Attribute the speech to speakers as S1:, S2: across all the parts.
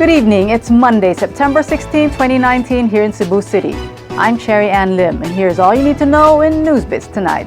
S1: Good evening. It's Monday, September 16, 2019 here in Cebu City. I'm Cherry Ann Lim, and here's all you need to know in NewsBits tonight.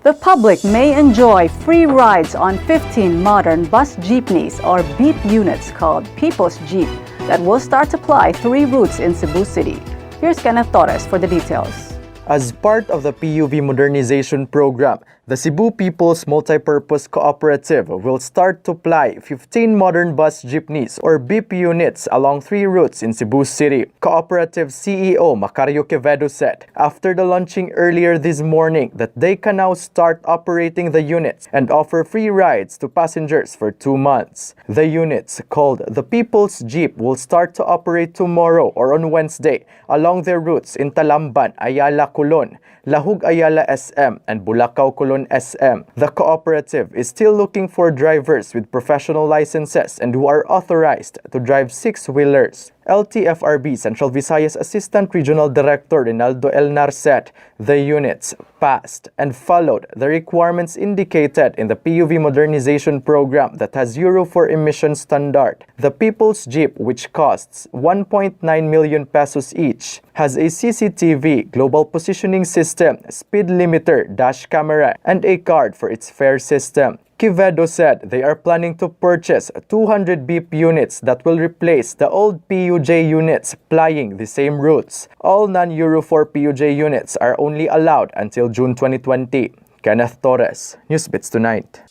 S1: The public may enjoy free rides on 15 modern bus jeepneys or BEEP units called People's Jeep that will start to ply 3 routes in Cebu City. Here's Kenneth Torres for the details.
S2: As part of the PUV modernization program, the Cebu People's Multipurpose Cooperative will start to ply 15 modern bus jeepneys or BEEP units along 3 routes in Cebu City. Cooperative CEO Macario Quevedo said after the launching earlier this morning that they can now start operating the units and offer free rides to passengers for 2 months. The units, called the People's Jeep, will start to operate tomorrow or on Wednesday along their routes in Talamban, Ayala, Colon, Lahug Ayala SM, and Bulacau Colon SM. The cooperative is still looking for drivers with professional licenses and who are authorized to drive 6-wheelers. LTFRB Central Visayas Assistant Regional Director Rinaldo Elnar said the units passed and followed the requirements indicated in the PUV modernization program that has Euro 4 emission standard. The People's Jeep, which costs 1.9 million pesos each, has a CCTV, global positioning system, speed limiter, dash camera, and a card for its fare system. Quevedo said they are planning to purchase 200 BEEP units that will replace the old PUJ units plying the same routes. All non-Euro 4 PUJ units are only allowed until June 2020. Kenneth Torres, NewsBits Tonight.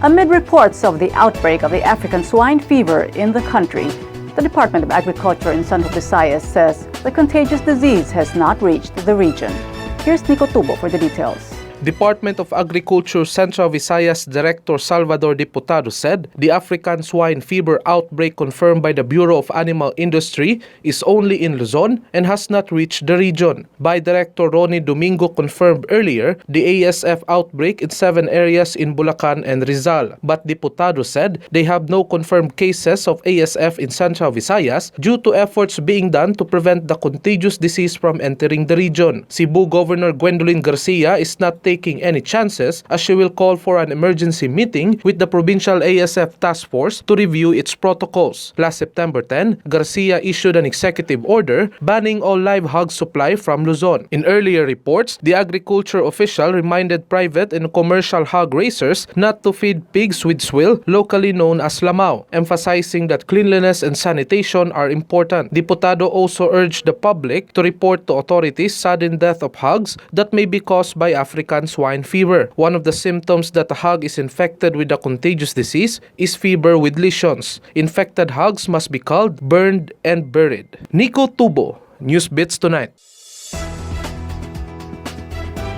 S1: Amid reports of the outbreak of the African swine fever in the country, the Department of Agriculture in Central Visayas says the contagious disease has not reached the region. Here's Nico Tubo for the details.
S3: Department of Agriculture Central Visayas Director Salvador Diputado said the African swine fever outbreak confirmed by the Bureau of Animal Industry is only in Luzon and has not reached the region. By Director Ronnie Domingo confirmed earlier the ASF outbreak in 7 areas in Bulacan and Rizal. But Diputado said they have no confirmed cases of ASF in Central Visayas due to efforts being done to prevent the contagious disease from entering the region. Cebu Governor Gwendolyn Garcia is not taking any chances as she will call for an emergency meeting with the Provincial ASF Task Force to review its protocols. Last September 10, Garcia issued an executive order banning all live hog supply from Luzon. In earlier reports, the agriculture official reminded private and commercial hog raisers not to feed pigs with swill, locally known as lamao, emphasizing that cleanliness and sanitation are important. Diputado also urged the public to report to authorities sudden death of hogs that may be caused by African swine fever. One of the symptoms that a hog is infected with a contagious disease is fever with lesions. Infected hogs must be culled, burned, and buried. Nico Tubo, NewsBits Tonight.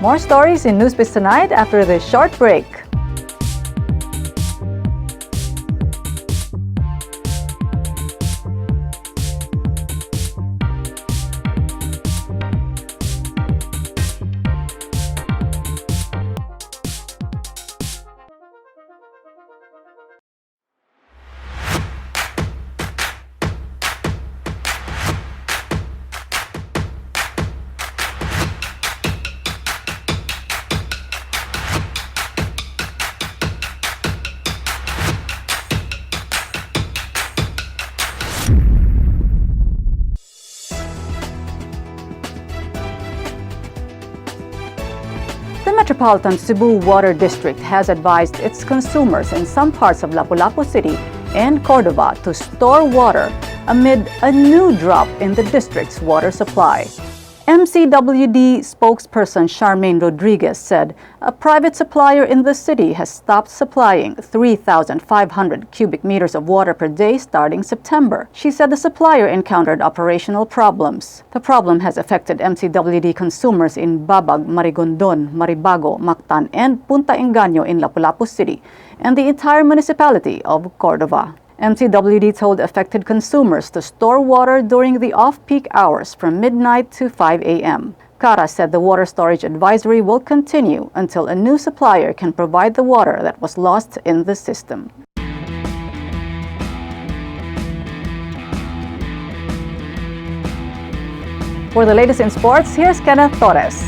S1: More stories in NewsBits Tonight after this short break. The Metropolitan Cebu Water District has advised its consumers in some parts of Lapu-Lapu City and Cordova to store water amid a new drop in the district's water supply. MCWD spokesperson Charmaine Rodriguez said a private supplier in the city has stopped supplying 3,500 cubic meters of water per day starting September. She said the supplier encountered operational problems. The problem has affected MCWD consumers in Babag, Marigondon, Maribago, Mactan, and Punta Engaño in Lapu-Lapu City and the entire municipality of Cordova. MCWD told affected consumers to store water during the off-peak hours from midnight to 5 a.m. Cara said the water storage advisory will continue until a new supplier can provide the water that was lost in the system. For the latest in sports, here's Kenneth Torres.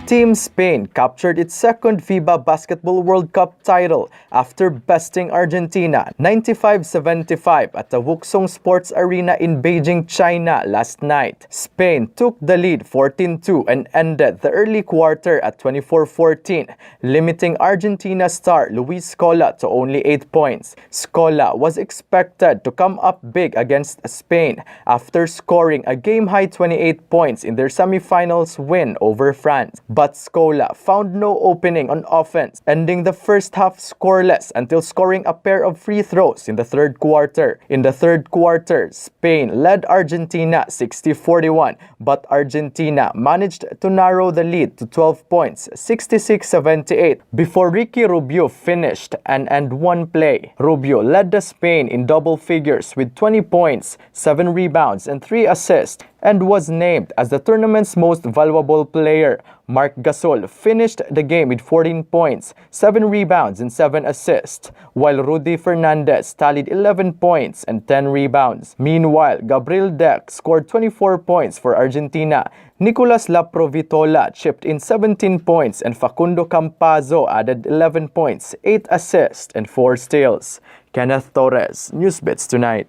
S2: Team Spain captured its second FIBA Basketball World Cup title after besting Argentina 95-75 at the Wuxong Sports Arena in Beijing, China last night. Spain took the lead 14-2 and ended the early quarter at 24-14, limiting Argentina star Luis Scola to only 8 points. Scola was expected to come up big against Spain after scoring a game-high 28 points in their semifinals win over France. But Scola found no opening on offense, ending the first half scoreless until scoring a pair of free throws in the third quarter. In the third quarter, Spain led Argentina 60-41, but Argentina managed to narrow the lead to 12 points, 66-78, before Ricky Rubio finished an and-one play. Rubio led the Spain in double figures with 20 points, 7 rebounds, and 3 assists, and was named as the tournament's most valuable player. Marc Gasol finished the game with 14 points, 7 rebounds, and 7 assists, while Rudy Fernandez tallied 11 points and 10 rebounds. Meanwhile, Gabriel Deck scored 24 points for Argentina. Nicolas Laprovitola chipped in 17 points, and Facundo Campazzo added 11 points, 8 assists, and 4 steals. Kenneth Torres, NewsBits Tonight.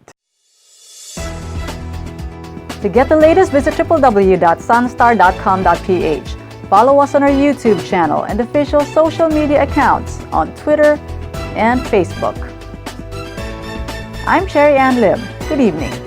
S1: To get the latest, visit www.sunstar.com.ph. Follow us on our YouTube channel and official social media accounts on Twitter and Facebook. I'm Sherry Ann Lim. Good evening.